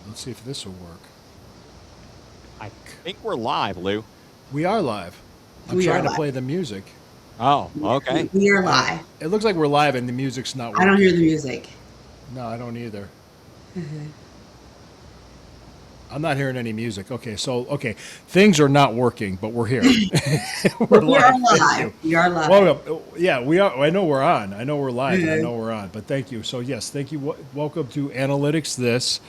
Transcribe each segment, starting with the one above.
Let's see if this will work. I think we're live, Lou. We are live. I'm We are trying to live. play the music. Oh, okay. We are live. It looks like we're live and the music's not working. I don't hear the music. No, I don't either. I'm not hearing any music. Okay, things are not working, but we're here. We're live. We are live. Welcome. Yeah, we are. I know we're on. I know we're live. And I know we're on. But thank you. So yes, thank you. Welcome to Analytics This.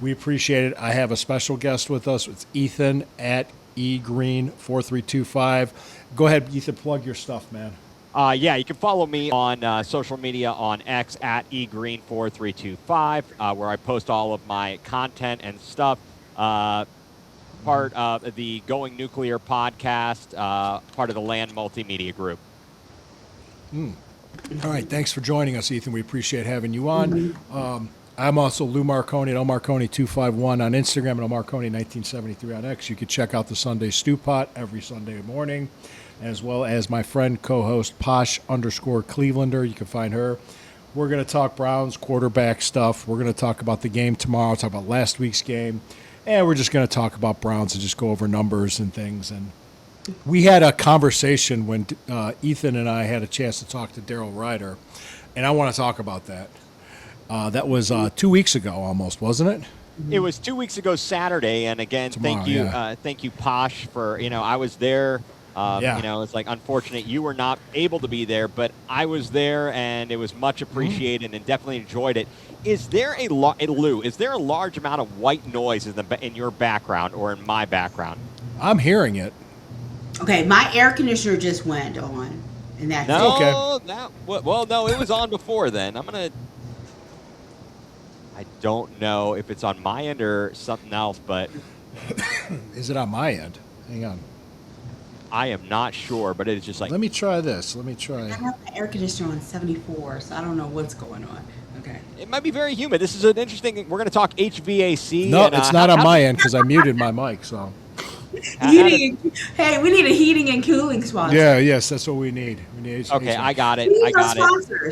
We appreciate it. I have a special guest with us. It's Ethan at egreen4325. Go ahead, Ethan. Plug your stuff, man. Yeah, you can follow me on social media on X at egreen4325, where I post all of my content and stuff. Part of the Going Nuclear podcast, part of the Land Multimedia Group. All right, thanks for joining us, Ethan. We appreciate having you on. I'm also Lou Marconi at lmarconi251 on Instagram and lmarconi1973 on X. You can check out the Sunday Stew Pot every Sunday morning, as well as my friend, co-host, Posh_Clevelander. You can find her. We're going to talk Browns quarterback stuff. We're going to talk about the game tomorrow, talk about last week's game, and we're just going to talk about Browns and just go over numbers and things. And we had a conversation when Ethan and I had a chance to talk to Daryl Ryder, and I want to talk about that. That was 2 weeks ago almost, wasn't it? It was 2 weeks ago Saturday, and again, thank you, Posh, for, I was there. It's like unfortunate you were not able to be there, but I was there, and it was much appreciated and definitely enjoyed it. Is there Lou? Is there a large amount of white noise in your background or in my background? I'm hearing it. Okay, my air conditioner just went on, and that's it. Okay. No, it was on before then. I don't know if it's on my end or something else, but Is it on my end? Hang on. I am not sure, but it is just like... Let me try this. I have my air conditioner on 74, so I don't know what's going on. Okay. It might be very humid. This is an interesting... We're going to talk HVAC. No, and, it's not on my end because I muted my mic, so... Hey, we need a heating and cooling sponsor. Yeah, yes, that's what we need. Okay, I got it.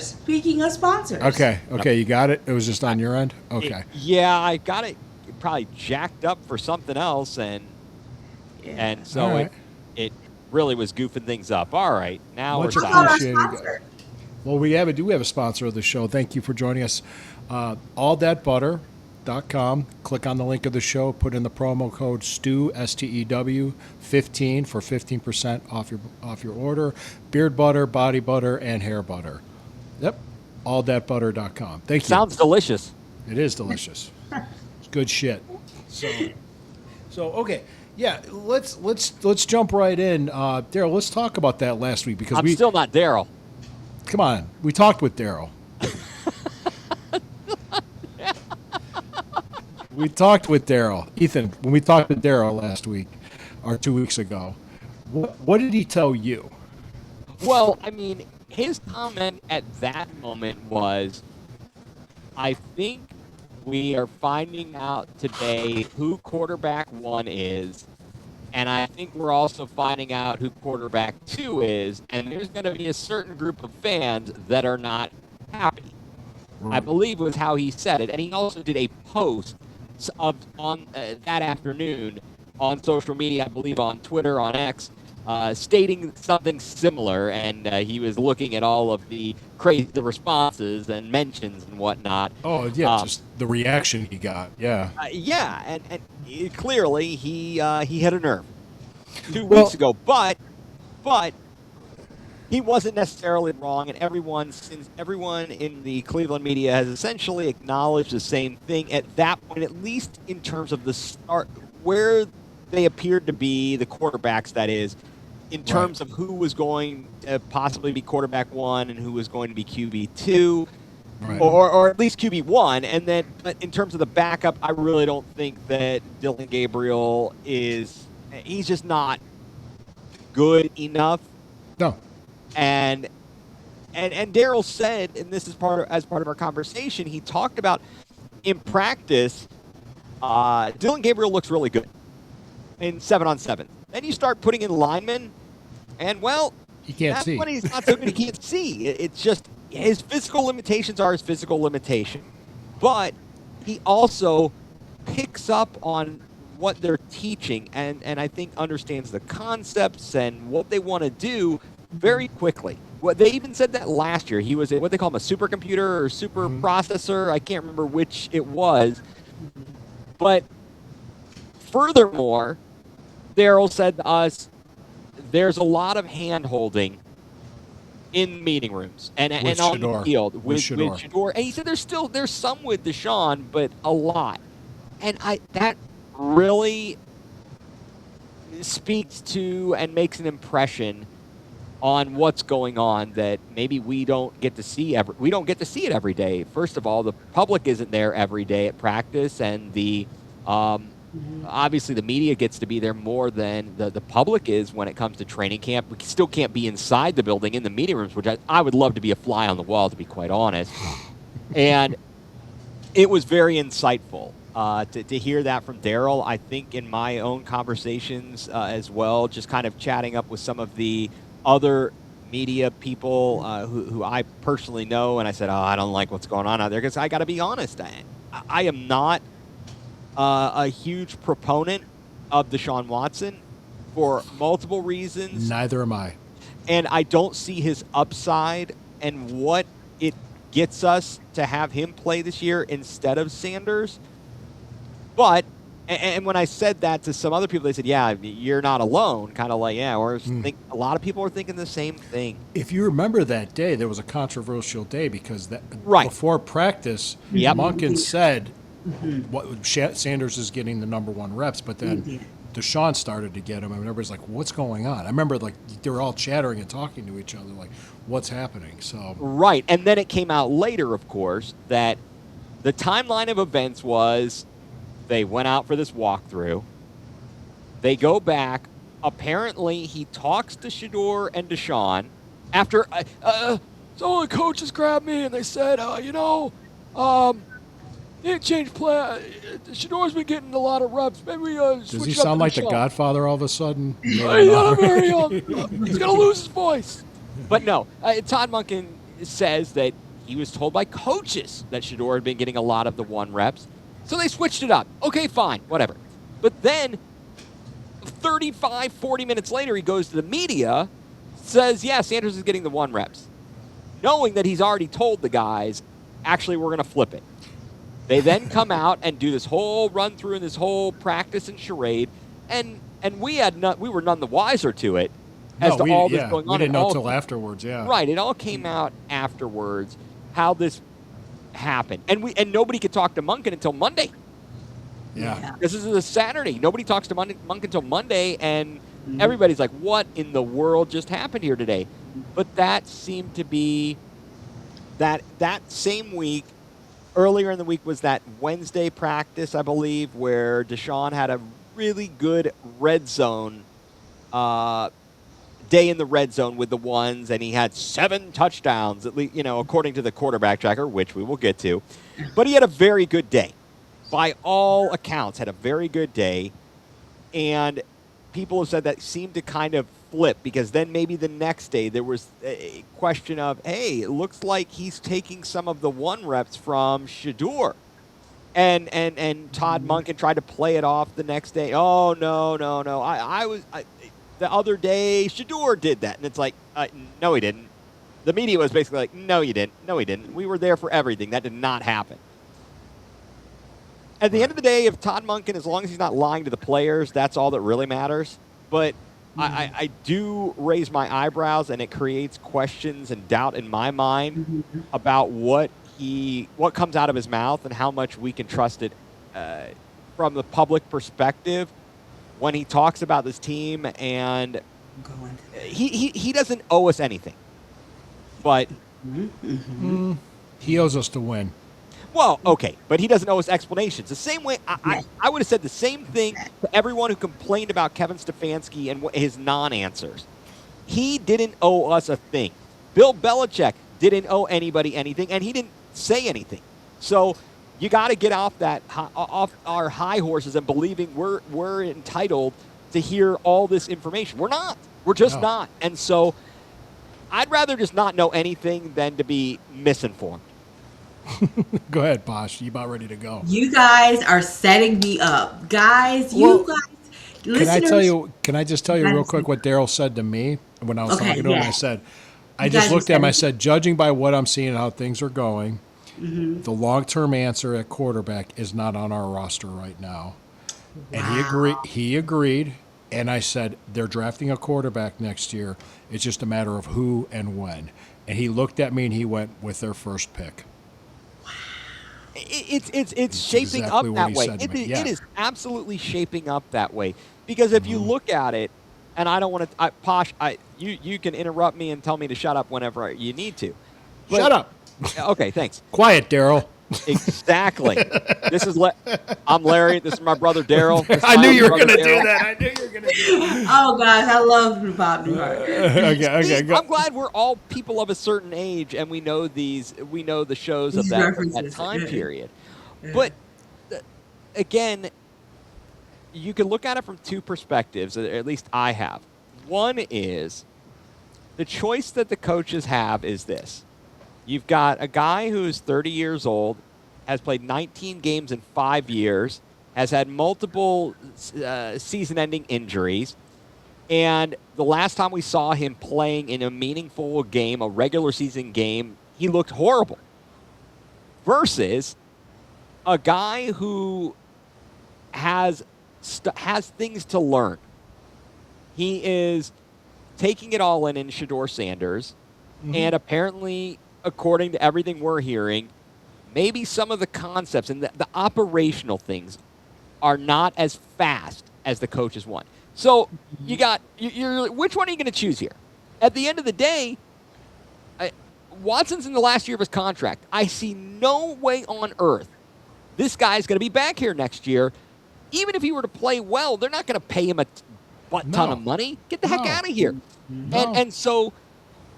Speaking of sponsors. Okay, you got it? It was just on your end? Okay. I got it probably jacked up for something else, and so right. it really was goofing things up. All right, now Much we're appreciated. Sponsor. Well, we do have a sponsor of the show. Thank you for joining us. AllThatButter.com. Click on the link of the show. Put in the promo code STEW, STEW, 15 for 15% off your order. Beard butter, body butter, and hair butter. Yep. AllThatButter.com. Thank you. Sounds delicious. It is delicious. It's good shit. So okay. Yeah, let's jump right in. Daryl, let's talk about that last week because I'm still not Daryl. Come on. We talked with Daryl. We talked with Daryl. Ethan, when we talked to Daryl last week or 2 weeks ago, what did he tell you? Well, his comment at that moment was, I think we are finding out today who quarterback 1 is, and I think we're also finding out who quarterback 2 is, and there's going to be a certain group of fans that are not happy. I believe was how he said it, and he also did a post on that afternoon on social media, I believe on Twitter, on X, stating something similar, and he was looking at all of the responses and mentions and whatnot. Oh, yeah, just the reaction he got, yeah. And clearly he hit a nerve 2 weeks ago, but he wasn't necessarily wrong, and everyone in the Cleveland media has essentially acknowledged the same thing at that point, at least in terms of the start, where they appeared to be, the quarterbacks, that is, in terms of who was going to possibly be quarterback 1 and who was going to be QB2, or at least QB1. And then, but in terms of the backup, I really don't think that Dillon Gabriel he's just not good enough. No. And Daryl said, and this is as part of our conversation, he talked about in practice, Dillon Gabriel looks really good in 7-on-7. Then you start putting in linemen, and he can't see. That's when he's not so good. He can't see. It's just his physical limitations are his physical limitation, but he also picks up on what they're teaching and I think understands the concepts and what they want to do very quickly. Well, they even said that last year. He was what they call him, a supercomputer or super processor. I can't remember which it was. But furthermore, Daryl said to us, there's a lot of hand-holding in meeting rooms and on Shedeur. the field with Shedeur. Shedeur. And he said there's some with Deshaun, but a lot. And that really speaks to and makes an impression on what's going on that maybe we don't get to see it every day. First of all, the public isn't there every day at practice, and the obviously the media gets to be there more than the public is when it comes to training camp. We still can't be inside the building in the meeting rooms, which I would love to be a fly on the wall, to be quite honest. And it was very insightful to hear that from Daryl. I think in my own conversations as well, just kind of chatting up with some of the other media people who I personally know, and I said, I don't like what's going on out there, because I got to be honest, I am not a huge proponent of Deshaun Watson for multiple reasons. Neither am I. And I don't see his upside and what it gets us to have him play this year instead of Sanders. But, and when I said that to some other people, they said, yeah, you're not alone. Kind of like, yeah, a lot of people are thinking the same thing. If you remember that day, there was a controversial day because Right. before practice, Yep. Monken said Sanders is getting the number one reps, but then Deshaun started to get him, and everybody's like, what's going on? I remember they were all chattering and talking to each other like, what's happening? So Right. And then it came out later, of course, that the timeline of events was they went out for this walkthrough. They go back. Apparently, he talks to Shedeur and Deshaun after some of the coaches grabbed me and they said, they didn't change plan. Shedeur's been getting a lot of reps. Maybe we does switch he it up sound to like the Deshaun. Godfather all of a sudden? He's gonna lose his voice. But no, Todd Monken says that he was told by coaches that Shedeur had been getting a lot of the one reps, so they switched it up. Okay, fine, whatever. But then 35, 40 minutes later, he goes to the media, says, yeah, Sanders is getting the one reps, knowing that he's already told the guys, actually, we're going to flip it. They then come out and do this whole run through and this whole practice and charade, and we were none the wiser to it as to all this going on. We didn't know until afterwards. Yeah, right. It all came out afterwards how this happened, and nobody could talk to Monken until Monday. Yeah. This is a Saturday. Nobody talks to Monken until Monday, and everybody's like, "What in the world just happened here today?" But that seemed to be that same week. Earlier in the week was that Wednesday practice, I believe, where Deshaun had a really good red zone day in the red zone with the ones, and he had 7 touchdowns, at least, according to the quarterback tracker, which we will get to. But he had a very good day. By all accounts, had a very good day. And people have said that seemed to kind of flip, because then maybe the next day there was a question of, hey, it looks like he's taking some of the one reps from Shedeur. And Todd Monken tried to play it off the next day. Oh, no. The other day, Shedeur did that. And it's like, no, he didn't. The media was basically like, no, you didn't. No, he didn't. We were there for everything. That did not happen. At the end of the day, if Todd Monken, as long as he's not lying to the players, that's all that really matters. But I do raise my eyebrows, and it creates questions and doubt in my mind about what comes out of his mouth and how much we can trust it from the public perspective when he talks about this team. And he doesn't owe us anything, but he owes us to win. Well, okay, but he doesn't owe us explanations. The same way, I would have said the same thing to everyone who complained about Kevin Stefanski and his non-answers. He didn't owe us a thing. Bill Belichick didn't owe anybody anything, and he didn't say anything. So you got to get off our high horses and believing we're entitled to hear all this information. We're not. We're just not. And so I'd rather just not know anything than to be misinformed. Go ahead, Posh. You about ready to go? You guys are setting me up. Guys, Well, you guys, Can I tell listeners. you? Can I just tell you real quick what Daryl said to me when I was Okay, talking to him? I yeah. said, I You just guys are looked at him. I setting. said, judging by what I'm seeing and how things are going, the long-term answer at quarterback is not on our roster right now. And he agreed. Wow. He agreed. And I said, they're drafting a quarterback next year. It's just a matter of who and when. And he looked at me and he went with their first pick. It's shaping exactly up what that he way. said to me. Yeah. It is absolutely shaping up that way because if you look at it, and I don't want to, Posh, you can interrupt me and tell me to shut up whenever you need to. But- Shut up. Okay, thanks. Quiet, Daryl. Exactly. I'm Larry. This is my brother Daryl. This is I my knew other you were brother, going to do Daryl. that. I knew you were going to do that. Oh gosh, I love Bob Newhart. Okay, See, go. I'm glad we're all people of a certain age and we know the shows of These that references. time Yeah. period. Yeah. But again, you can look at it from two perspectives, or at least I have. One is the choice that the coaches have is this. You've got a guy who's 30 years old, has played 19 games in 5 years, has had multiple season-ending injuries, and the last time we saw him playing in a meaningful game, a regular season game, he looked horrible. Versus a guy who has things to learn. He is taking it all in Shedeur Sanders, and apparently, according to everything we're hearing, maybe some of the concepts and the operational things are not as fast as the coaches want. So you're which one are you going to choose here? At the end of the day, Watson's in the last year of his contract. I see no way on earth this guy's going to be back here next year. Even if he were to play well, they're not going to pay him a ton of money. Get the heck No. out of here. No. And so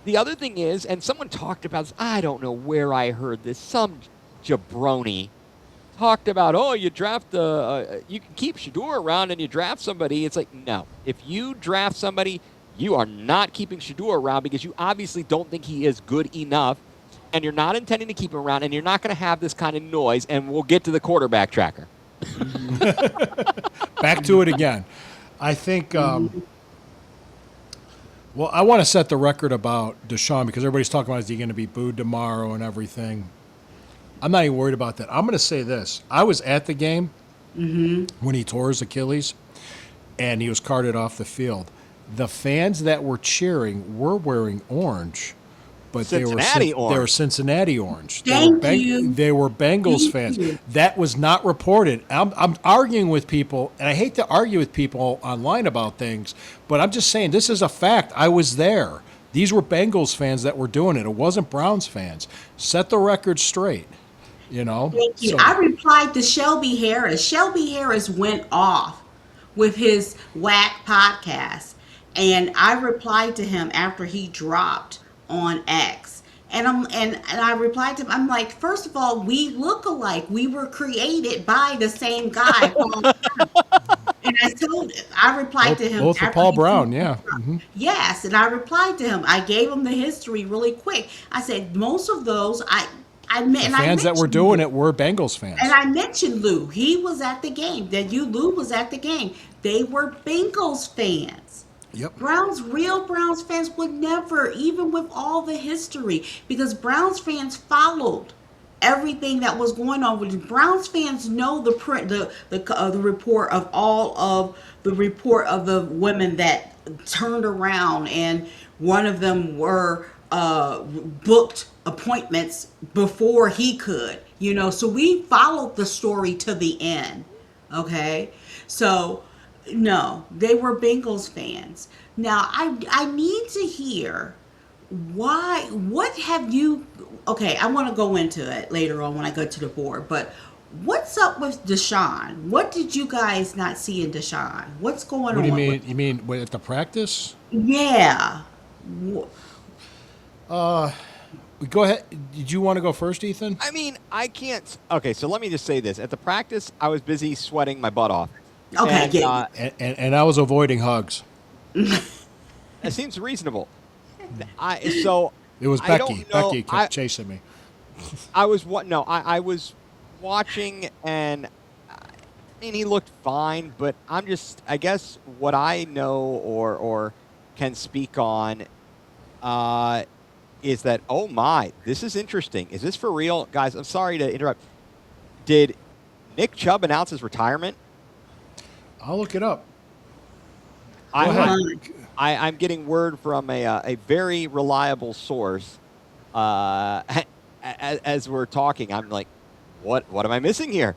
the other thing is, and someone talked about this, I don't know where I heard this, some jabroni talked about, oh, you draft you can keep Shedeur around and you draft somebody. It's like, no. If you draft somebody, you are not keeping Shedeur around because you obviously don't think he is good enough, and you're not intending to keep him around, and you're not going to have this kind of noise, and we'll get to the quarterback tracker. Back to it again. I think, well, I want to set the record about Deshaun because everybody's talking about is he going to be booed tomorrow and everything. I'm not even worried about that. I'm going to say this. I was at the game when he tore his Achilles and he was carted off the field. The fans that were cheering were wearing orange, but Cincinnati they were orange. Cincinnati orange. Thank you. They were Bengals Thank fans. you. That was not reported. I'm arguing with people, and I hate to argue with people online about things, but I'm just saying this is a fact. I was there. These were Bengals fans that were doing it. It wasn't Browns fans. Set the record straight. You know. Thank you. So- I replied to Shelby Harris. Shelby Harris went off with his whack podcast, and I replied to him after he dropped on X. And I replied to him. I'm like, first of all, we look alike. We were created by the same guy. Paul Brown. And I replied to him both for after Paul he Brown, tweeted yeah. from- Yes, and I replied to him. I gave him the history really quick. I said most of those The fans that were doing it were Bengals fans. and I mentioned Lou. He was at the game. Lou was at the game. They were Bengals fans. Yep. Real Browns fans would never, even with all the history, because Browns fans followed everything that was going on. With Browns fans know the report of all of the report of the women that turned around, and one of them were booked appointments before he could. So we followed the story to the end. Okay, so. No, they were Bengals fans. Now, I need to hear what have you, okay, I want to go into it later on when I go to the board, but what's up with Deshaun? What did you guys not see in Deshaun? What's going on? What do you mean? You mean at the practice? Yeah. Go ahead. Did you want to go first, Ethan? I mean, I can't. Okay, so let me just say this. At the practice, I was busy sweating my butt off. Okay, And, yeah. And I was avoiding hugs. It seems reasonable. So It was I Becky. don't know. Becky kept chasing me. I was what? No, I was watching, and he looked fine. But I'm just, I guess, what I know or can speak on is that, oh my, this is interesting. Is this for real, guys? I'm sorry to interrupt. Did Nick Chubb announce his retirement? I'll look it up. I, Go ahead. I'm getting word from a very reliable source. As we're talking, I'm like, what am I missing here?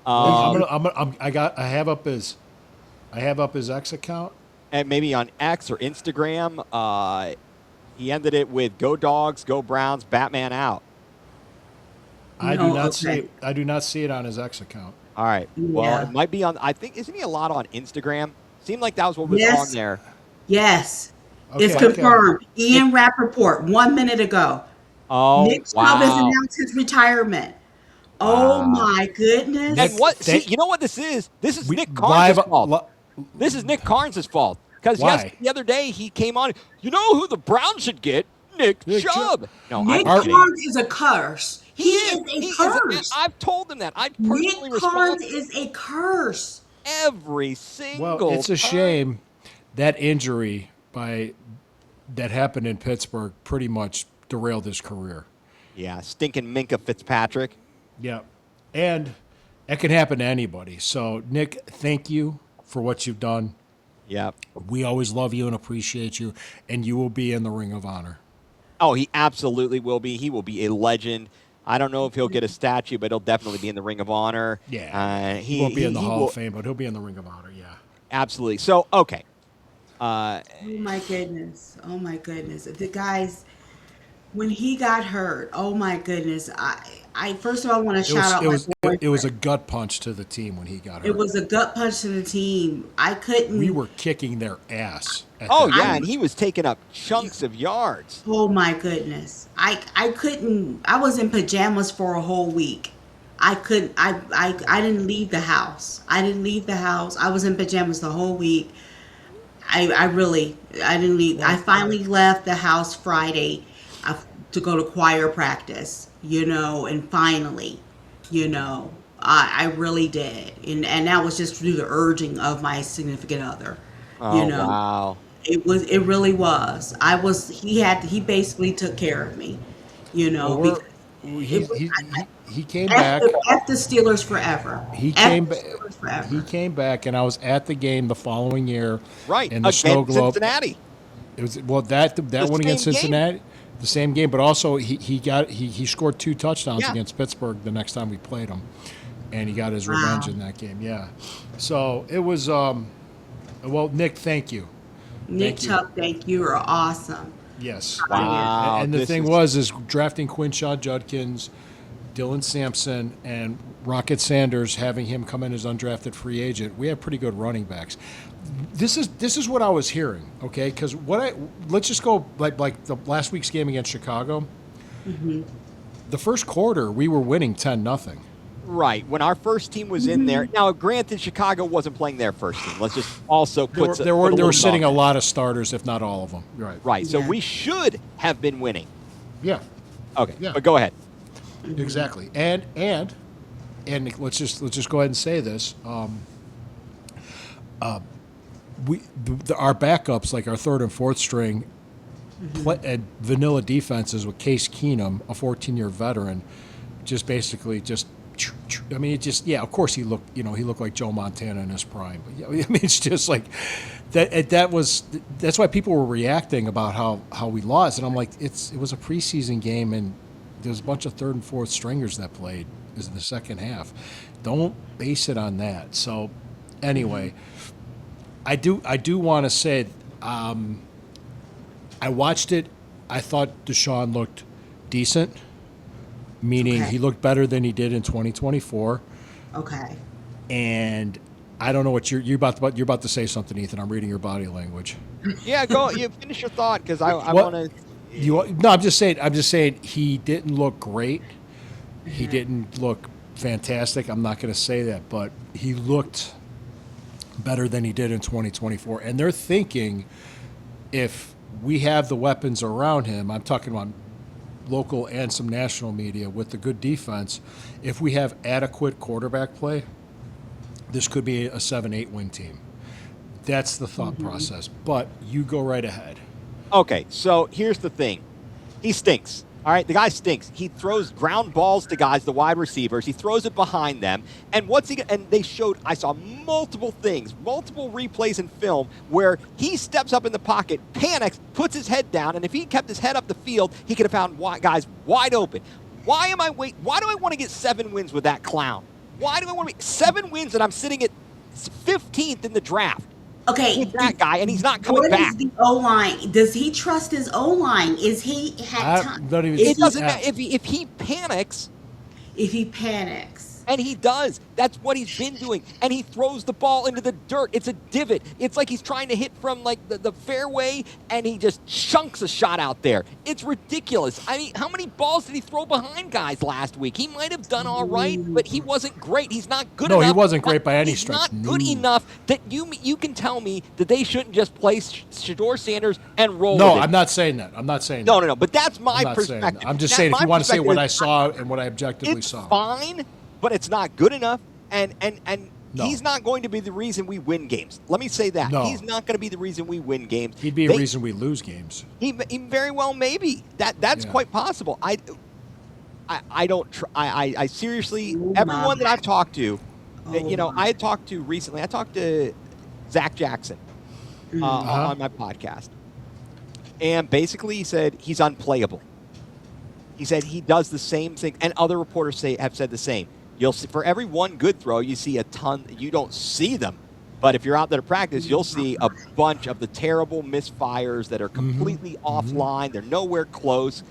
I have up his X account. And maybe on X or Instagram, he ended it with "Go Dogs, Go Browns, Batman out." I No, do not okay. see. I do not see it on his X account. All right. Well, Yeah. it might be on. I think isn't he a lot on Instagram? Seemed like that was what was Yes. on there. Yes. Okay, It's okay. confirmed. Ian Rappaport, 1 minute ago. Oh Nick Chubb has wow! announced his retirement. Oh Wow. my goodness. And what? See, Thank- you know what this is? This is We- Nick Carnes' live- fault. li- This is Nick Carnes' fault. Because Why? the other day he came on. You know who the Browns should get? Nick Nick Chubb. Chubb. No, Nick I'm kidding. Carnes is a curse. He is He a curse. I've told him that. I personally Nick Carnes respond is a curse. every single. Well, it's a time. shame that injury that happened in Pittsburgh pretty much derailed his career. Yeah, stinking Minka Fitzpatrick. Yeah, and it can happen to anybody. So, Nick, thank you for what you've done. Yeah. We always love you and appreciate you, and you will be in the Ring of Honor. Oh, he absolutely will be. He will be a legend. I don't know if he'll get a statue, but he'll definitely be in the Ring of Honor. Yeah, he won't be in the Hall will- of Fame, but he'll be in the Ring of Honor. Yeah. Absolutely. So, okay. Oh my goodness. Oh my goodness. The guys, when he got hurt, oh my goodness. I first of all want to shout out It was a gut punch to the team when he got hurt. It was a gut punch to the team. I couldn't. We were kicking their ass. Oh, that yeah, time. and he was taking up chunks of yards. Oh my goodness. I couldn't. I was in pajamas for a whole week. I couldn't. I didn't leave the house. I didn't leave the house. I was in pajamas the whole week. I didn't leave. I finally left the house Friday to go to choir practice, and finally, I really did. And that was just through the urging of my significant other, Oh, wow. It really was. He basically took care of me, Well, because he came F back. the Steelers forever. He F came the back. Steelers forever. He came back, and I was at the game the following year. Right. In the Against snow globe. Cincinnati. It was that one against same game. Cincinnati, the same game. But also he scored 2 touchdowns Yeah. against Pittsburgh the next time we played him, and he got his Wow. revenge in that game. Yeah. So it was. Well, Nick, thank you. Nick Thank you. Chubb, thank you. Are awesome. Yes. Wow. And the this thing is drafting Quinshaw Judkins, Dylan Sampson, and Rocket Sanders, having him come in as undrafted free agent. We have pretty good running backs. This is what I was hearing, okay? Because let's just go like the last week's game against Chicago. Mm-hmm. The first quarter, we were winning 10-0. Right. When our first team was in there. Now, granted, Chicago wasn't playing their first team. Let's just also put There were little sitting a note. lot of starters, if not all of them. You're right. Right. So Yeah. we should have been winning. Yeah. Okay. Yeah. But go ahead. Exactly. And let's just go ahead and say this. Our backups, like our third and fourth string, and vanilla defenses with Case Keenum, a 14-year veteran, just basically just. I mean, of course he looked like Joe Montana in his prime. But, I mean, it's just like that. That's why people were reacting about how we lost, and I'm like, it was a preseason game, and there's a bunch of third and fourth stringers that played in the second half. Don't base it on that. So, anyway, I do want to say, I watched it. I thought Deshaun looked decent. Meaning Okay. he looked better than he did in 2024, Okay. and I don't know what you're about to say something, Ethan. I'm reading your body language. Yeah, go. You finish your thought because I What- want to. No, I'm just saying he didn't look great. He didn't look fantastic. I'm not going to say that, but he looked better than he did in 2024. And they're thinking if we have the weapons around him, I'm talking about local and some national media, with the good defense, if we have adequate quarterback play, this could be a 7-8 win team. That's the thought process. But you go right ahead. Okay, so here's the thing. He stinks. All right, the guy stinks. He throws ground balls to guys, the wide receivers. He throws it behind them. And and they showed, I saw multiple things, multiple replays in film where he steps up in the pocket, panics, puts his head down, and if he kept his head up the field, he could have found guys wide open. Why do I want to get 7 wins with that clown? Why do I want to be 7 wins and I'm sitting at 15th in the draft? Okay, With that guy, and he's not coming what back. is the O line? Does he trust his O line? Is he had time? Not even- It doesn't Yeah. matter if he panics. If he panics, And he does. That's what he's been doing. And he throws the ball into the dirt. It's a divot. It's like he's trying to hit from like the fairway, and he just chunks a shot out there. It's ridiculous. I mean, how many balls did he throw behind guys last week? He might have done all right, but he wasn't great. He's not good No, enough. he wasn't great by any He's stretch. not good No. enough that you can tell me that they shouldn't just play Shedeur Sanders and roll No, with it. I'm not saying that. I'm not saying No, that. no. But that's my I'm not saying perspective. that. I'm just That- saying if my you want to say perspective what is I saw and what I objectively it's saw. fine, but it's not good enough. And No. he's not going to be the reason we win games. Let me say that. No. He's not going to be the reason we win games. He'd be a reason we lose games. He very well may be. That's Yeah. quite possible. I don't. I seriously. Oh, Everyone that my. I've talked to, Oh, I had talked to recently. I talked to Zach Jackson on my podcast, and basically he said he's unplayable. He said he does the same thing, and other reporters have said the same. You'll see for every one good throw, you see a ton. You don't see them, but if you're out there to practice, you'll see a bunch of the terrible misfires that are completely offline. They're nowhere close.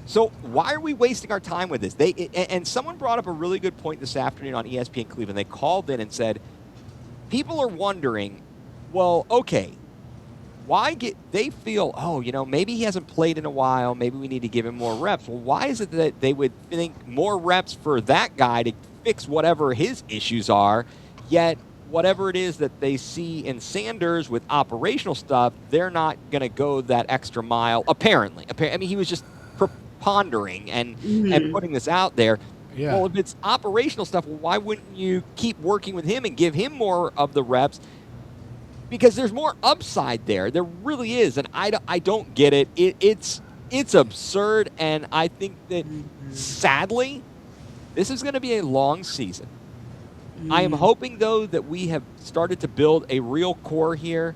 So why are we wasting our time with this? And someone brought up a really good point this afternoon on ESPN Cleveland. They called in and said, people are wondering, well, okay, they feel, maybe he hasn't played in a while. Maybe we need to give him more reps. Well, why is it that they would think more reps for that guy to fix whatever his issues are, yet whatever it is that they see in Sanders with operational stuff, they're not going to go that extra mile, apparently. I mean, he was just pondering and putting this out there. Yeah. Well, if it's operational stuff, well, why wouldn't you keep working with him and give him more of the reps? Because there's more upside there. There really is, and I don't get it. It's absurd, and I think that sadly, this is going to be a long season. I am hoping, though, that we have started to build a real core here,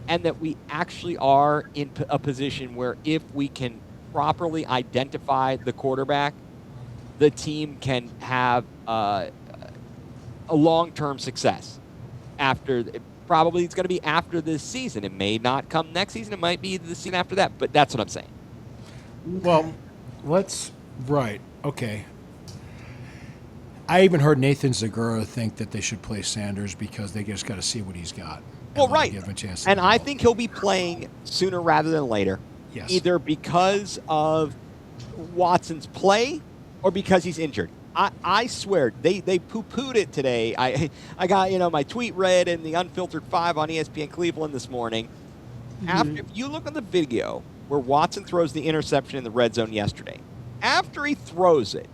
and that we actually are in a position where if we can properly identify the quarterback, the team can have a long-term success. Probably it's going to be after this season. It may not come next season. It might be the season after that, but that's what I'm saying. Well, okay. I even heard Nathan Zagura think that they should play Sanders because they just got to see what he's got. Well, let him right. Give him a chance to And I develop. think he'll be playing sooner rather than later. Yes. Either because of Watson's play or because he's injured. I swear, they poo-pooed it today. I got, my tweet read in the Unfiltered 5 on ESPN Cleveland this morning. If you look at the video where Watson throws the interception in the red zone yesterday, after he throws it,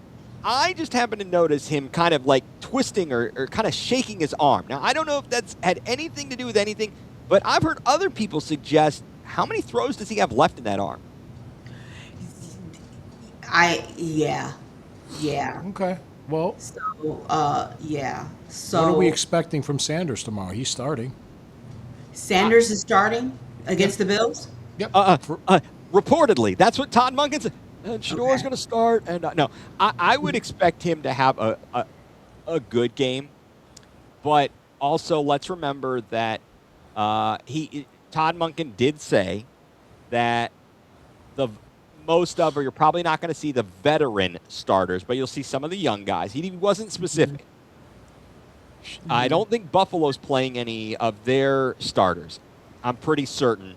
I just happened to notice him kind of like twisting or kind of shaking his arm. Now, I don't know if that's had anything to do with anything, but I've heard other people suggest, how many throws does he have left in that arm? Yeah. Okay. Well, Yeah. So what are we expecting from Sanders tomorrow? He's starting. Sanders is starting against the Bills. Yep. Reportedly, that's what Todd Monken said. And Shador's Okay. going to start. And no, I would expect him to have a good game, but also let's remember that Todd Monken did say that you're probably not going to see the veteran starters, but you'll see some of the young guys. He wasn't specific. I don't think Buffalo's playing any of their starters. I'm pretty certain.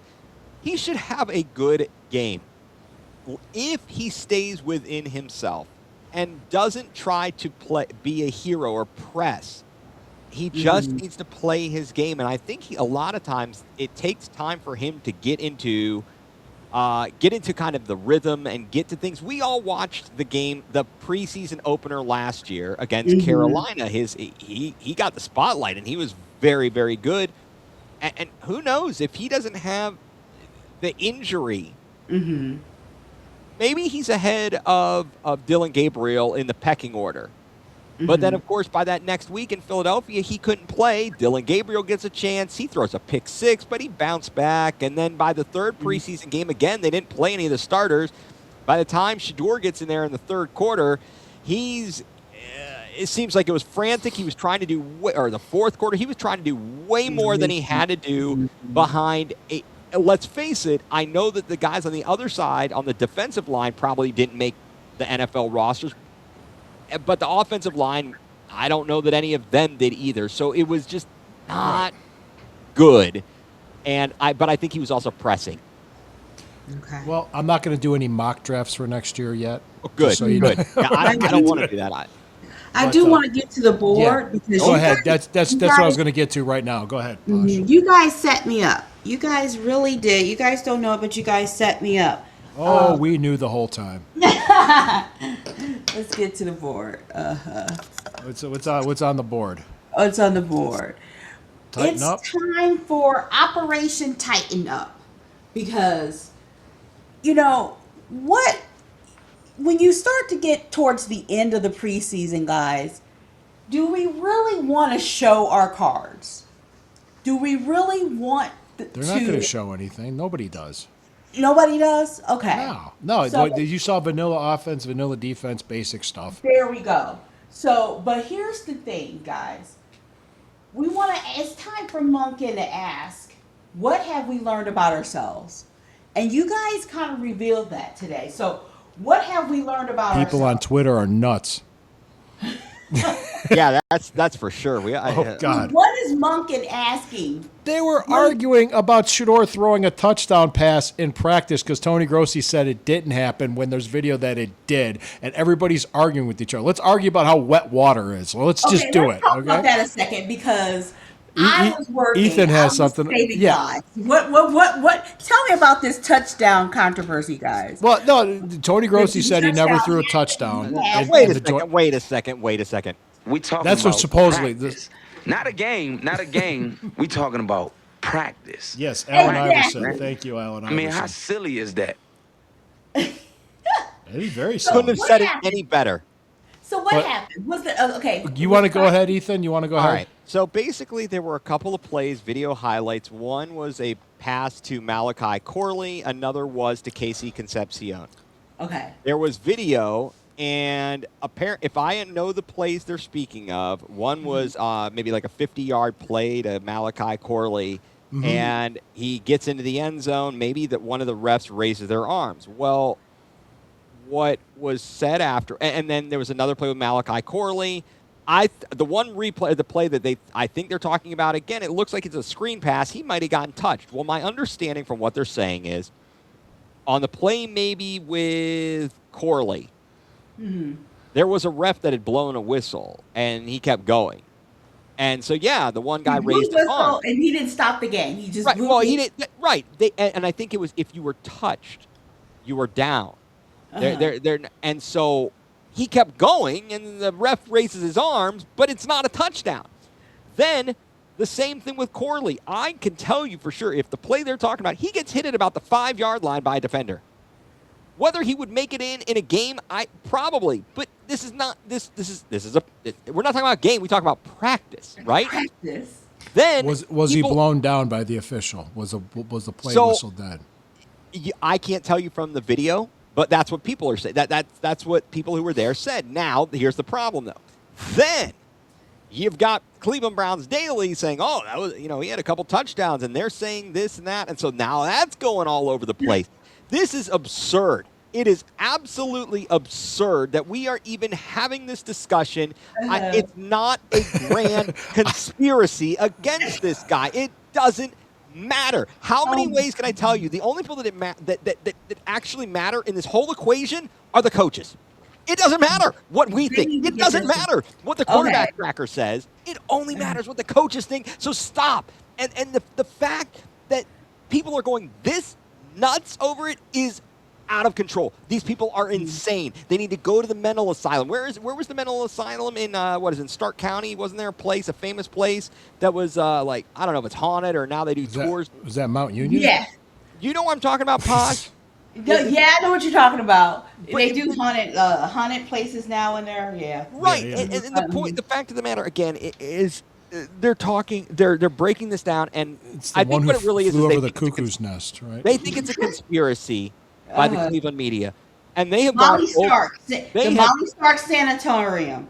He should have a good game if he stays within himself and doesn't try to be a hero or press. He just needs to play his game, and I think a lot of times it takes time for him to get into get into kind of the rhythm and get to things. We all watched the game, the preseason opener last year against Carolina. He got the spotlight, and he was very, very good. And who knows if he doesn't have the injury, maybe he's ahead of Dylan Gabriel in the pecking order. But then, of course, by that next week in Philadelphia, he couldn't play. Dylan Gabriel gets a chance. He throws a pick six, but he bounced back. And then by the third preseason game, again, they didn't play any of the starters. By the time Shedeur gets in there in the third quarter, it seems like it was frantic. He was trying to do, or the fourth quarter, he was trying to do way more than he had to do behind a. Let's face it, I know that the guys on the other side, on the defensive line, probably didn't make the NFL rosters. But the offensive line, I don't know that any of them did either. So it was just not good. But I think he was also pressing. Okay. Well, I'm not going to do any mock drafts for next year yet. Oh, good, so you good. know. Yeah, I don't want to do that. I do want to get to the board because Go ahead. That's what I was going to get to right now. Go ahead. Posh. You guys set me up. You guys really did. You guys don't know it, but you guys set me up. Oh, we knew the whole time. Let's get to the board. What's on the board? Oh, it's on the board. Tighten up. It's time for Operation Tighten Up. Because, when you start to get towards the end of the preseason, guys, do we really want to show our cards? Do we really want They're not going to show anything. Nobody does. Nobody does? Okay. No. So- You saw vanilla offense, vanilla defense, basic stuff. There we go. So, but here's the thing, guys. It's time for Monken to ask, what have we learned about ourselves? And you guys kind of revealed that today. So, what have we learned about People on ourselves? Twitter are nuts. Yeah, that's for sure. Oh, God. What is Monken asking? They were arguing about Shedeur throwing a touchdown pass in practice because Tony Grossi said it didn't happen when there's video that it did, and everybody's arguing with each other. Let's argue about how wet water is. Well, let's just do let's it. talk Okay. about that a second because I was working. Ethan has I was something- saving yeah. lives. What? Tell me about this touchdown controversy, guys. Well, no, Tony Grossi Did said he never touchdown threw a yet? touchdown. Yeah. in- Wait in a the joint- second. Wait a second. We talking That's about what supposedly practice. Not a game. We talking about practice. Yes, Allen Exactly. Iverson. Thank you, Allen I mean, Iverson. how silly is that? It is very Couldn't simple. have What said it happened? any better. So what But- happened? Was the okay? You want to go ahead, Ethan? You want to go All ahead? right. So basically, there were a couple of plays, video highlights. One was a pass to Malachi Corley. Another was to Casey Concepcion. Okay. There was video, and if I know the plays they're speaking of, one was maybe like a 50-yard play to Malachi Corley, and he gets into the end zone. Maybe that one of the refs raises their arms. Well, what was said after, and then there was another play with Malachi Corley. The one replay, the play that I think they're talking about again, it looks like it's a screen pass. He might have gotten touched. Well, my understanding from what they're saying is, on the play maybe with Corley, there was a ref that had blown a whistle, and he kept going. And so, yeah, the one guy raised his arm. And he didn't stop the game. He just Right. blew Well, it. he didn't. Right. And I think it was if you were touched, you were down. And so he kept going, and the ref raises his arms, but it's not a touchdown. Then the same thing with Corley. I can tell you for sure, if the play they're talking about, he gets hit at about the 5-yard line by a defender. Whether he would make it in a game, probably. But this is not this. We're not talking about game. We talk about practice, right? Practice. Then Was he people- blown down by the official? Was the play So- whistle dead? I can't tell you from the video, but that's what people are saying. That's what people who were there said. Now, here's the problem, though. Then you've got Cleveland Browns Daily saying, "Oh, that was he had a couple touchdowns," and they're saying this and that, and so now that's going all over the place. This is absurd. It is absolutely absurd that we are even having this discussion. It's not a grand conspiracy against this guy. It doesn't matter. How many ways can I tell you? The only people that actually matter in this whole equation are the coaches. It doesn't matter what we think. It doesn't matter what the quarterback tracker says. It only matters what the coaches think. So stop. And the fact that people are going this nuts over it is out of control. These people are insane. They need to go to the mental asylum. Where was the mental asylum in Stark County? Wasn't there a famous place that was like, I don't know if it's haunted or now they do tours. Was that Mount Union? Yeah. You know what I'm talking about, Posh? Yeah, I know what you're talking about. But They do haunted places now and there. Yeah. Right, Yeah. And the fact of the matter again is they're breaking this down, and It's the I one think who what it really is flew they over the think it's a cuckoo's nest, right? They think it's a conspiracy by the Cleveland media, and they have Molly gone. Stark, They the have- Molly Stark Sanatorium,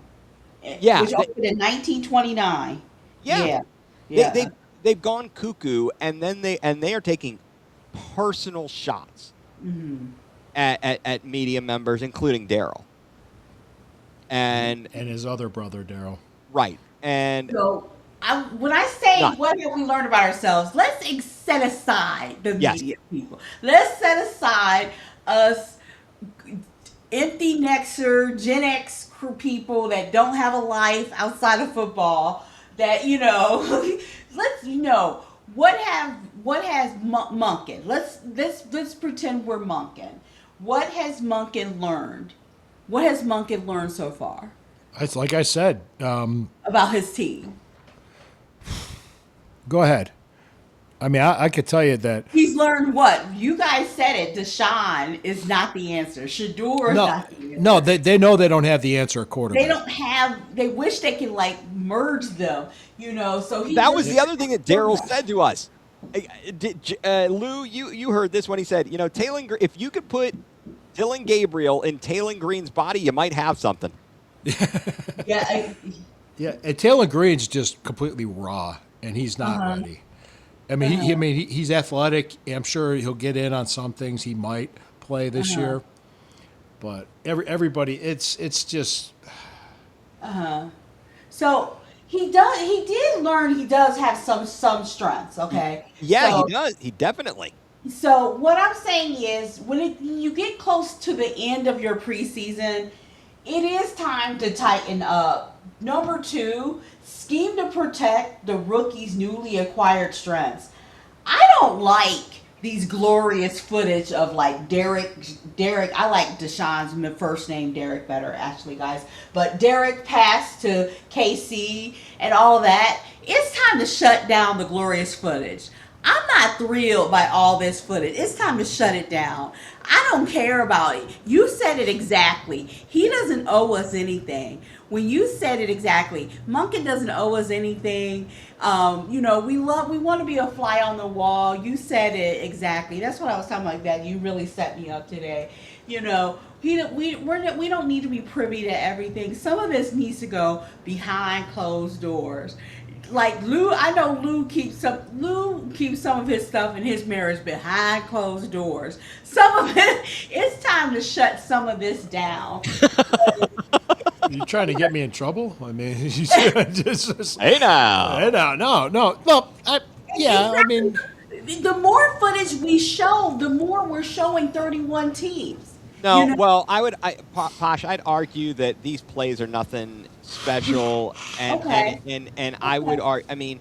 Yeah, which opened in 1929. Yeah. Yeah. They've gone cuckoo, and then they are taking personal shots at media members, including Daryl, and his other brother, Daryl. right, and So, when I say Not- what have we learned about ourselves, let's set aside the Yes. media people. Let's set aside us empty nexter Gen X crew people that don't have a life outside of football. That let's what has Monken. Let's pretend we're Monken. What has Monken learned? What has Monken learned so far It's like I said. about his team? Go ahead. I mean, I could tell you that. He's learned what? You guys said it. Deshaun is not the answer. Shador is not the answer. No, they know they don't have the answer at quarterback. They don't have. They wish they could merge them. So that was the other thing that Daryl said to us. Lou, you heard this when he said, if you could put Dylan Gabriel in Taylon Green's body, you might have something. Yeah. Yeah, and Taylor Green's just completely raw, and he's not ready. I mean, he's athletic. I'm sure he'll get in on some things. He might play this year, but everybody, it's just. So he does. He did learn. He does have some strengths. Okay. Yeah, So- he does. He definitely. So what I'm saying is, when you get close to the end of your preseason, it is time to tighten up. Number 2, scheme to protect the rookie's newly acquired strengths. I don't like these glorious footage of Derek. I like Deshaun's first name, Derek, better actually, guys. But Derek passed to KC and all that. It's time to shut down the glorious footage. I'm not thrilled by all this footage. It's time to shut it down. I don't care about it. You said it exactly. He doesn't owe us anything. When you said it exactly, Monken doesn't owe us anything. We want to be a fly on the wall. You said it exactly. That's what I was talking about. That you really set me up today. We don't need to be privy to everything. Some of this needs to go behind closed doors. Like Lou, I know Lou keeps some of his stuff in his marriage behind closed doors. Some of it, it's time to shut some of this down. You trying to get me in trouble? I mean, just Hey now. Hey, no. I mean, The more footage we show, the more we're showing 31 teams. No, well, Posh, I'd argue that these plays are nothing special, and Okay. and I would argue. I mean,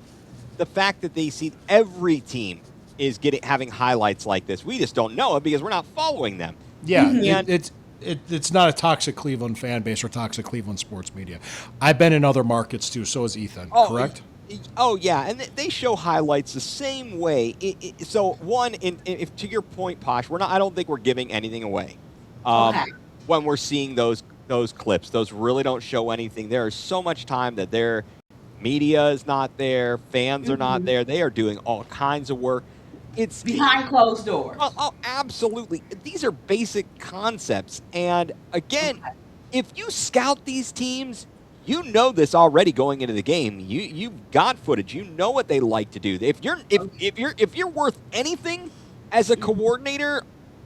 the fact that they see every team is having highlights like this, we just don't know it because we're not following them. yeah, And- it's not a toxic Cleveland fan base or toxic Cleveland sports media. I've been in other markets too. So has Ethan. Correct? Oh yeah, and they show highlights the same way. So one, if to your point, Posh, I don't think we're giving anything away. Okay. When we're seeing those clips, those really don't show anything. There is so much time that their media is not there, fans are not there. They are doing all kinds of work. It's Behind closed doors. Oh, absolutely. These are basic concepts, and again, if you scout these teams, you know this already going into the game. You've got footage. You know what they like to do. If you're worth anything as a coordinator,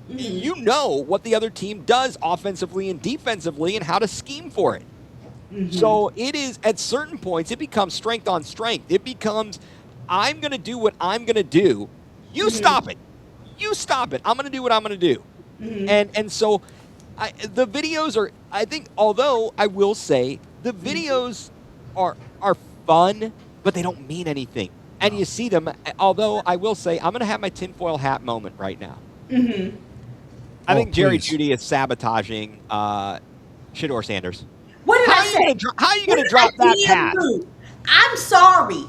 you know what the other team does offensively and defensively and how to scheme for it. So it is, at certain points, it becomes strength on strength. It becomes, I'm going to do what I'm going to do. You stop it. You stop it. I'm going to do what I'm going to do. And so the videos are, I think, although I will say the videos are fun, but they don't mean anything. And you see them, although I will say I'm going to have my tinfoil hat moment right now. I think Jerry please. Jeudy is sabotaging Shador Sanders. What did I say? How are you going to What drop did I that pass? do? I'm sorry.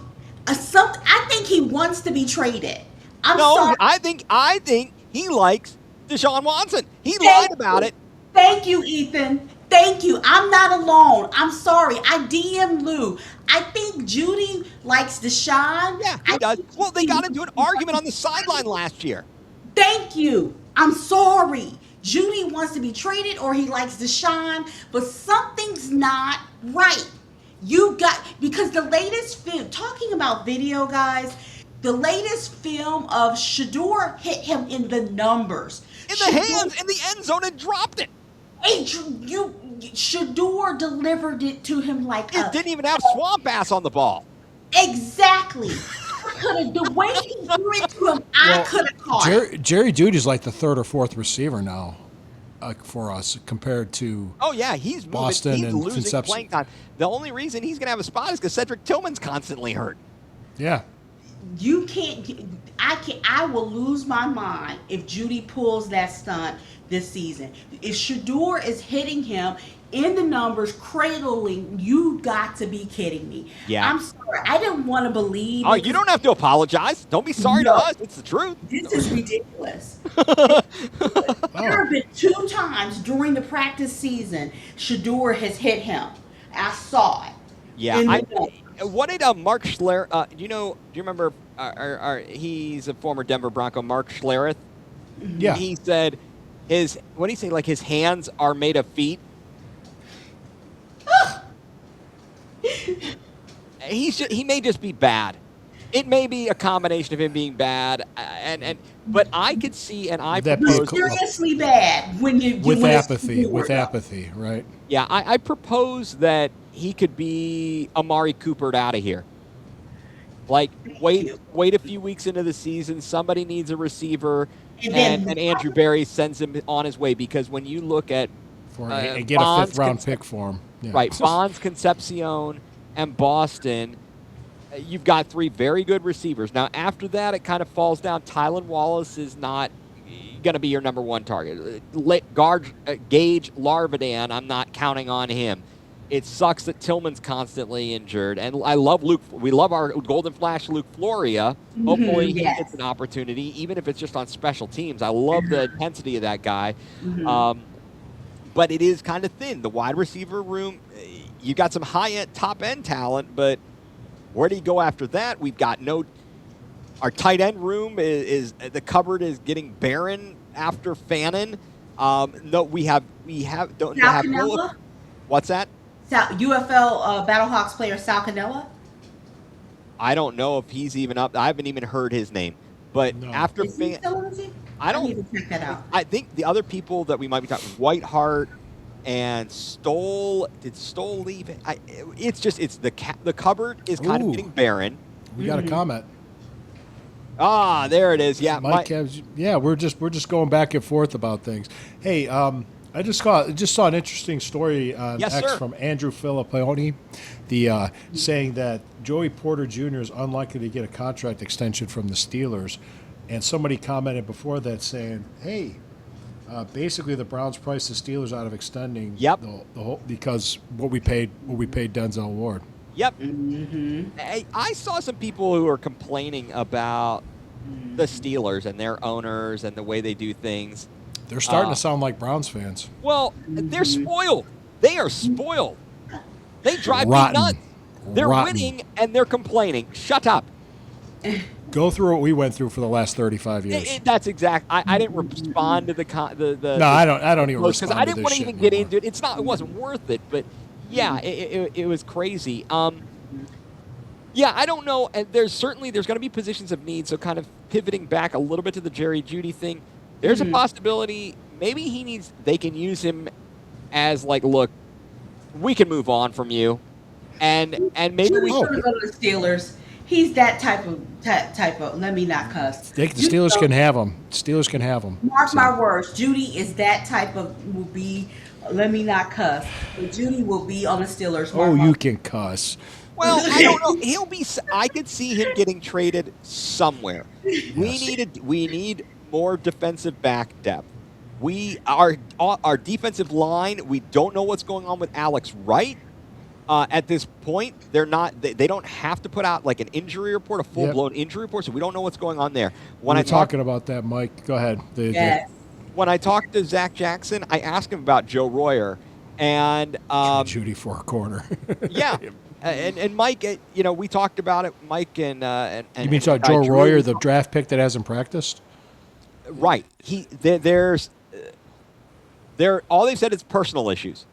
I think he wants to be traded. I'm No, sorry. I think he likes Deshaun Watson. He Thank lied about you. it. Thank you, Ethan. Thank you. I'm not alone. I'm sorry. I DM Lou. I think Judy likes Deshaun. Yeah, he I does. think Well, they got into an argument on the sideline last year. Thank you. I'm sorry. Judy wants to be traded or he likes Deshaun, but something's not right. Because the latest film, talking about video, guys, the latest film of Shador hit him in the numbers. In the hands, in the end zone, and dropped it. Shador delivered it to him like It didn't even have Swamp Ass on the ball. Exactly. The way he threw it to him, I could have caught it. Jerry Judy's like the third or fourth receiver now for us compared to. Oh yeah, he's moving. Boston He's and losing Concepcion. playing time. The only reason he's going to have a spot is because Cedric Tillman's constantly hurt. Yeah. You can't. I will lose my mind if Judy pulls that stunt this season. If Shador is hitting him in the numbers, cradling, you got to be kidding me. Yeah. I'm sorry. I didn't want to believe. Oh, you don't have to apologize. Don't be sorry to No. us. It's the truth. This is ridiculous. There have been 2 times during the practice season Shador has hit him. I saw it. Yeah. In the numbers. What did Mark Schler? Do you remember? He's a former Denver Bronco, Mark Schlereth. Yeah. He said what did he say? Like his hands are made of feet. He may just be bad. It may be a combination of him being bad but I could see and I That be You're a propose. seriously bad when you with when it's apathy, Shador, with though. apathy, right? Yeah, I propose that he could be Amari Coopered out of here. Like wait a few weeks into the season, somebody needs a receiver, and Andrew Berry sends him on his way because when you look at And get a Bonds, fifth round pick for him. Yeah. right, Bonds, Concepcion, and Boston, you've got 3 very good receivers. Now after that, it kind of falls down. Tylan Wallace is not going to be your number 1 target. Gage Larvidan, I'm not counting on him. It sucks that Tillman's constantly injured, and I love Luke. We love our Golden Flash, Luke Floria. Hopefully, he yes. gets an opportunity, even if it's just on special teams. I love the intensity of that guy, but it is kind of thin. The wide receiver room, you got some high-end, top-end talent, but where do you go after that? We've got no. Our tight end room is the cupboard is getting barren after Fannin. No, we have don't Sal have no. Cannella? What's that? UFL Battlehawks player Sal Cannella? I don't know if he's even up. I haven't even heard his name. But No. after Is he Fan, still on the team? I don't. need to check that out. I think the other people that we might be talking, Whiteheart and Stoll. Did Stoll leave? It's the cupboard is kind Ooh. of getting barren. We got a comment. Ah, there it is. Yeah, Mike has, yeah, we're just going back and forth about things. Hey, I just saw an interesting story on Yes, X sir. from Andrew Filippioni, saying that Joey Porter Jr. is unlikely to get a contract extension from the Steelers, and somebody commented before that saying, "Hey, basically the Browns priced the Steelers out of extending Yep. the whole because what we paid Denzel Ward." Yep. I saw some people who are complaining about the Steelers and their owners and the way they do things. They're starting to sound like Browns fans. Well, they're spoiled. They are spoiled. They drive Rotten. me nuts. They're Rotten. winning and they're complaining. Shut up. Go through what we went through for the last 35 years. That's exact. I didn't respond to the No, I don't even because respond I to didn't this want to shit even get anymore. into it. It wasn't worth it. But yeah, it was crazy. Yeah, I don't know. And there's going to be positions of need. So kind of pivoting back a little bit to the Jerry Jeudy thing, there's a possibility maybe they can use him as like, look, we can move on from you, and maybe we. He's gonna go to the Steelers. He's that type of. Let me not cuss. The Steelers can have him. Steelers can have him. Mark my words. Judy is that type of. Will be. Let me not cuss. But Judy will be on the Steelers. Oh, you can cuss. Well, I don't know. I could see him getting traded somewhere. We need more defensive back depth. Our defensive line, we don't know what's going on with Alex Wright. At this point, they don't have to put out like an injury report, a full-blown injury report, so we don't know what's going on there. When we're talking about that, Mike, go ahead. Yes. When I talked to Zach Jackson, I asked him about Joe Royer, and Judy for a corner. yeah, and Mike, we talked about it. Mike and you mean Joe Royer, the draft pick that hasn't practiced? Right. There's all they've said is personal issues.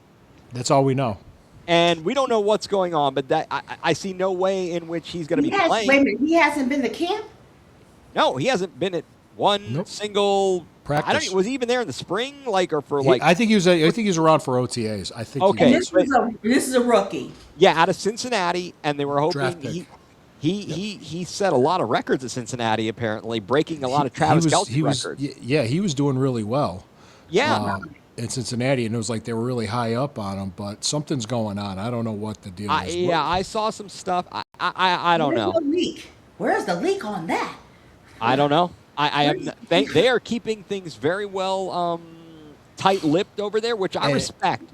That's all we know. And we don't know what's going on, but I see no way in which he's going to be playing. Wait a minute, he hasn't been to camp? No, he hasn't been at one single practice. Was he even there in the spring, I think he was. I think he was around for OTAs. I think. Okay, this is a rookie. Yeah, out of Cincinnati, and they were hoping Draft pick. he set a lot of records at Cincinnati. Apparently, breaking a lot of Travis Kelce records. Yeah, he was doing really well. Yeah. In Cincinnati, and it was like they were really high up on him, but something's going on. I don't know what the deal is. Yeah, I saw some stuff. I don't know. Where's the leak on that? I don't know. They are keeping things very well tight-lipped over there, which I respect.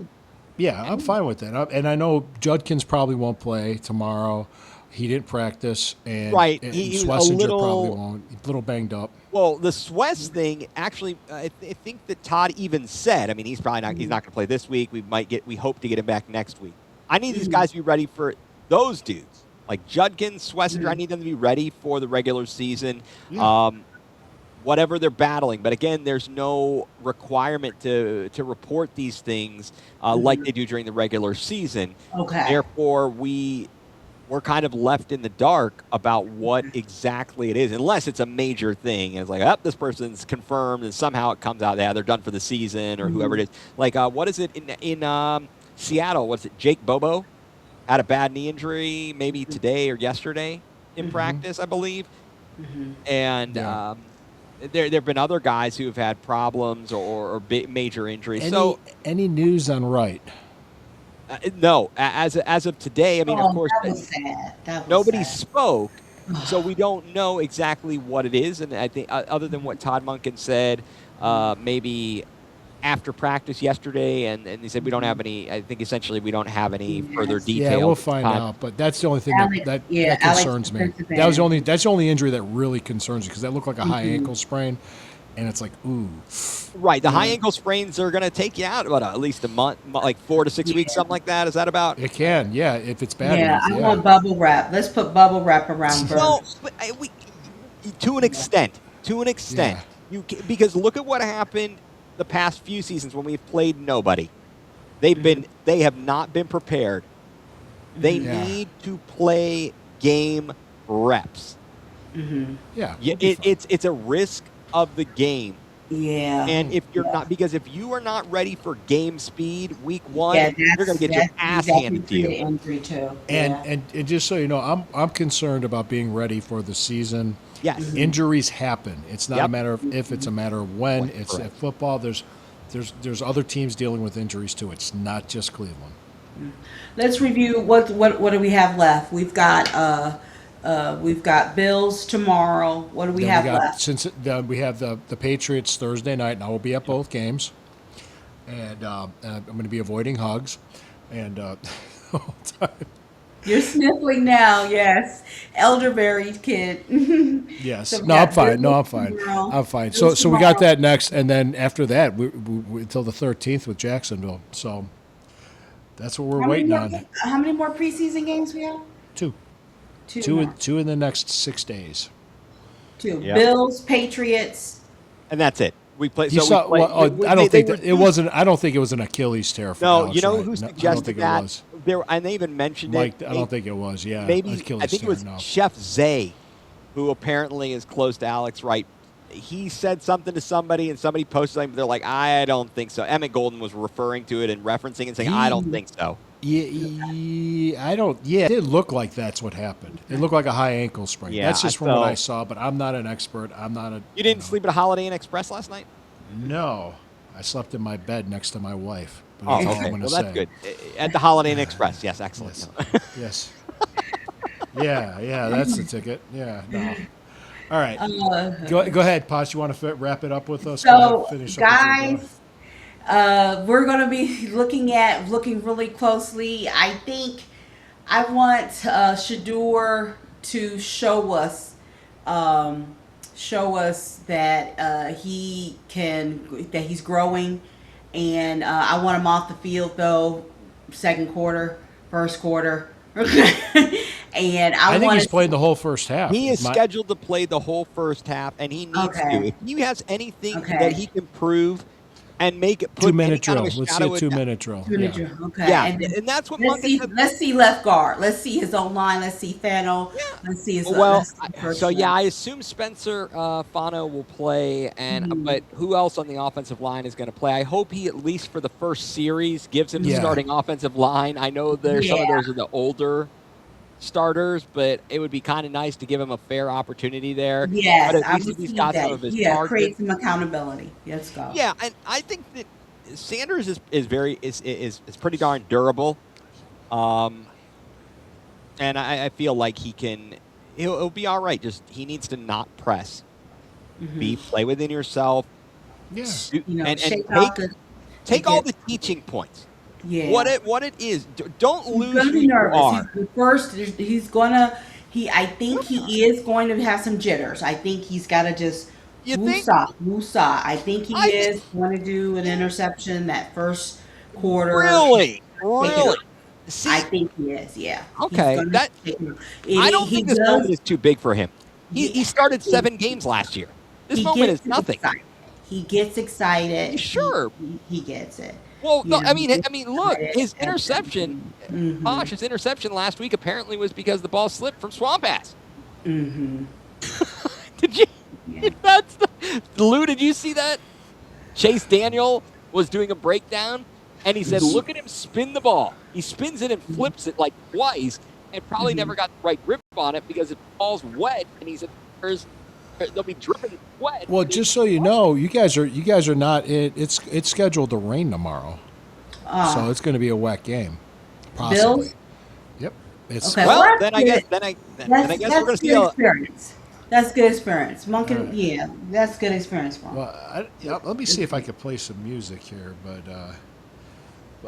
Yeah, I'm fine with that. And I know Judkins probably won't play tomorrow. He didn't practice, and right. And He Schlesinger probably won't. A little banged up. Well, the Swiss thing, actually, I think that Todd even said. I mean, he's probably not. He's not going to play this week. We hope to get him back next week. I need these guys to be ready for those dudes, like Judkins, Schlesinger. I need them to be ready for the regular season. Yeah. Whatever they're battling. But again, there's no requirement to report these things like they do during the regular season. Okay. Therefore, we're kind of left in the dark about what exactly it is, unless it's a major thing. And it's like, this person's confirmed, and somehow it comes out, they're done for the season, or whoever it is. Like, what is it in Seattle? Was it Jake Bobo? Had a bad knee injury maybe today or yesterday in practice, I believe. And there have been other guys who have had problems or major injuries. Any news on Wright? No, as of today, I mean, of course, that was sad. Nobody spoke, so we don't know exactly what it is. And I think, other than what Todd Monken said, maybe after practice yesterday, and he said we don't have any. I think essentially we don't have any further details. Yeah, we'll find out. But that's the only thing that concerns me. That's the only injury that really concerns me, because that looked like a high ankle sprain. And it's like, ooh. Right. The high ankle sprains are going to take you out about at least a month, like 4 to 6 weeks, something like that. Is that about? It can, yeah, if it's bad. Yeah, I want bubble wrap. Let's put bubble wrap around Burks. Well, to an extent. Yeah. Because look at what happened the past few seasons when we've played nobody. They have not been prepared. They need to play game reps. Yeah. It's a risk of the game. Yeah. And if you're not, because if you are not ready for game speed week one, you're going to get your ass handed to you. Injury too. And just so you know, I'm concerned about being ready for the season. Yes. Injuries happen. It's not a matter of if, it's a matter of when. It's at football. There's other teams dealing with injuries too. It's not just Cleveland. Let's review what do we have left? We've got Bills tomorrow. What do we have left? Since we have the Patriots Thursday night, and I will be at both games, and I'm going to be avoiding hugs, and the whole time. You're sniffling now, yes. Elderberry kid. Yes. So No, I'm fine. Bills I'm fine. tomorrow. I'm fine. Bills So we got tomorrow. that next, and then after that, we until the 13th with Jacksonville. So that's what we're waiting on. How many more preseason games we have? Two Two. in the next 6 days. Two. Yeah. Bills, Patriots. And that's it. We played. You So saw, we played, I don't think were it wasn't. I don't think it was an Achilles tear for No, Alex you know Wright. who No, I don't suggested think that? It was. And they even mentioned Mike, it. I don't think it was. Yeah, Maybe Achilles I think it tear, was no. Chef Zay, who apparently is close to Alex Wright. He said something to somebody, and somebody posted something. But they're like, I don't think so. Emmett Golden was referring to it and referencing and saying, I don't think so. Yeah, I don't. Yeah, it did look like that's what happened. It looked like a high ankle sprain. Yeah, That's just from what I saw. But I'm not an expert. I'm not a. You didn't sleep at a Holiday Inn Express last night? No, I slept in my bed next to my wife. But Oh, that's all okay. I'm gonna Well, say. that's good. At the Holiday Inn Express. Yes, excellent. Yes. Yes. Yeah, that's the ticket. Yeah, no. All right. Go ahead, Posh. You want to wrap it up with us? Go So, ahead, finish up with your guys, we're going to be looking really closely. I think I want Shadur to show us that that he's growing, and I want him off the field though, second quarter, first quarter, and I think want he's played the whole first half. He is My- scheduled to play the whole first half, and he needs Okay. to. If he has anything Okay. that he can prove and make it put 2-minute any kind drill. of a Let's see shadow a of 2-minute drill. Yeah. Okay. Yeah, And, and that's what let's Monken said. let's see left guard. Let's see his own line. Let's see Fennel. Let's see his. Well, let's see first so yeah, line. I assume Spencer Fano will play, and Mhm. but who else on the offensive line is going to play? I hope he at least for the first series gives him the Yeah. starting offensive line. I know there's some of Yeah. those are the older starters, but it would be kind of nice to give him a fair opportunity there. Yes, but at I least if he's received got that. some of his Yeah, targets. create some accountability. Let's go. Yeah, and I think that Sanders is pretty darn durable, and I feel like he'll be all right. Just he needs to not press, Mhm. play within yourself, Yeah. and shake off the. take all the teaching points. Yeah. What it is. Don't He's lose gonna who be you nervous. are. I think he is going to have some jitters. I think he's got to just You think? woosah. I think he I- is going to do an interception that first quarter. Really? Take it up. See, I think he is. Yeah. He's Okay, gonna that- take it up. I don't He think this does- moment is too big for him. He Yeah. started 7 games last year. This he moment gets is nothing. excited. He gets excited. Sure. He gets it. Well, no, You know, I mean, he gets look, excited. his interception, Mhm. Posh, his interception last week apparently was because the ball slipped from Swamp Ass. Mhm. Did you? Yeah. That's Lou. Did you see that? Chase Daniel was doing a breakdown, and he said, "Look at him spin the ball. He spins it and flips it like twice, and probably never got the right grip on it because the ball's wet." And he said, "They'll be dripping wet." Well, just so you know, you guys are not. It's scheduled to rain tomorrow, so it's going to be a wet game. Possibly. Bills? Yep. It's Okay. Well, Well, then I guess then I guess we're going to see good a. experience. That's good experience. Monken, Alright. yeah, that's good experience for him. Well, let me see if I can play some music here, but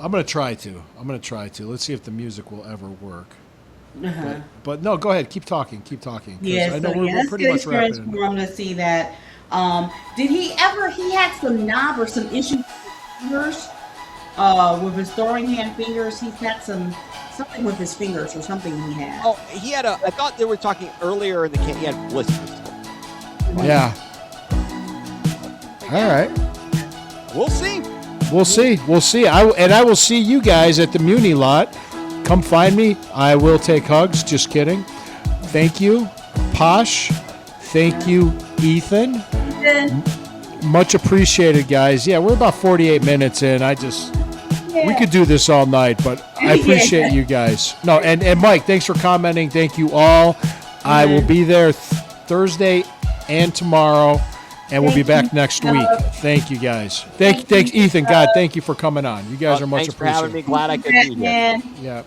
I'm going to try to. Let's see if the music will ever work. Uh-huh. But no, go ahead. Keep talking. 'Cause Yeah, I know so we're that's pretty good much experience wrapping. for him to see that. Did he had some knob or some issues with his fingers, with his throwing hand fingers? He's had something with his fingers or something he had. Oh, he had a. I thought they were talking earlier in the camp. He had blisters. Yeah. All right. We'll see. We'll see. I will see you guys at the Muni lot. Come find me. I will take hugs. Just kidding. Thank you, Posh. Thank you, Ethan. Much appreciated, guys. Yeah, we're about 48 minutes in. We could do this all night, but I appreciate you guys. No, and Mike, thanks for commenting. Thank you all. I will be there Thursday and tomorrow, and we'll be back next week. Thank you, guys. Thanks, Ethan. God, thank you for coming on. You guys are much Thanks for having me. appreciated. Glad I could be here. Man. Yeah.